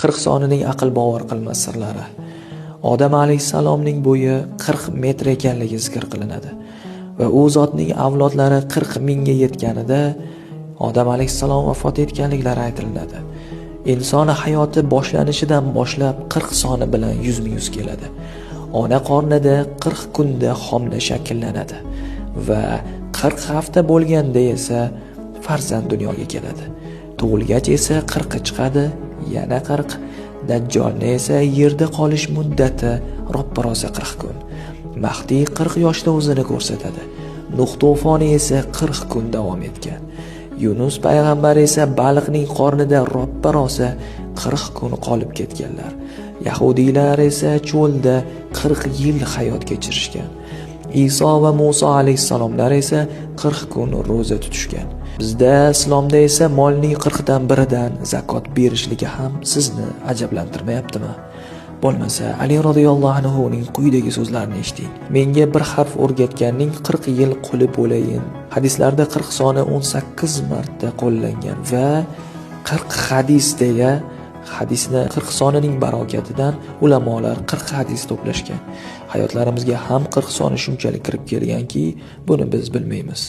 40 sonining aql bovar qilmas sirlari. Odam alayhissalomning bo'yi 40 metr ekanligi zikr qilinadi va u zotning avlodlari 40 mingga yetganida Odam alayhissalom vafot etganliklari aytiladi. Inson hayoti boshlanishidan boshlab 40 soni bilan yuzma-yuz keladi. Ona qornida 40 kunda homila shakllanadi va 40 hafta bo'lganda esa farzand dunyoga keladi. Tug'ilgach esa 40 chiqadi, yana 40. Dajjolni esa yerda qolish muddati roppa-rosa 40 kun. Mahdi 40 yoshda o'zini ko'rsatadi. Nuh to'foni esa 40 kun davom etgan. Yunus payg'ambar esa baliqning qornida roppa-rosa 40 kun qolib ketganlar. Yahudiylar esa cho'lda 40 yil hayot kechirishgan. Iso va Musa alayhissalomlar esa 40 kun roza tutishgan. Bizda islomda esa molning 40 dan biridan zakot berishligi ham sizni ajablantirmayaptimi? Bo'lmasa Ali radhiyallohu anhu ning quyidagi so'zlarini eshiting. Menga bir harf o'rgatganning 40 yil quli bo'layin. Hadislarda 40 soni 18 marta qo'llangan va 40 hadis deya hadisni 40 sonining barokatidan ulamolar 40 hadis to'plashgan. Hayotlarimizga ham 40 soni shunchalik kirib kelganki, buni biz bilmaymiz.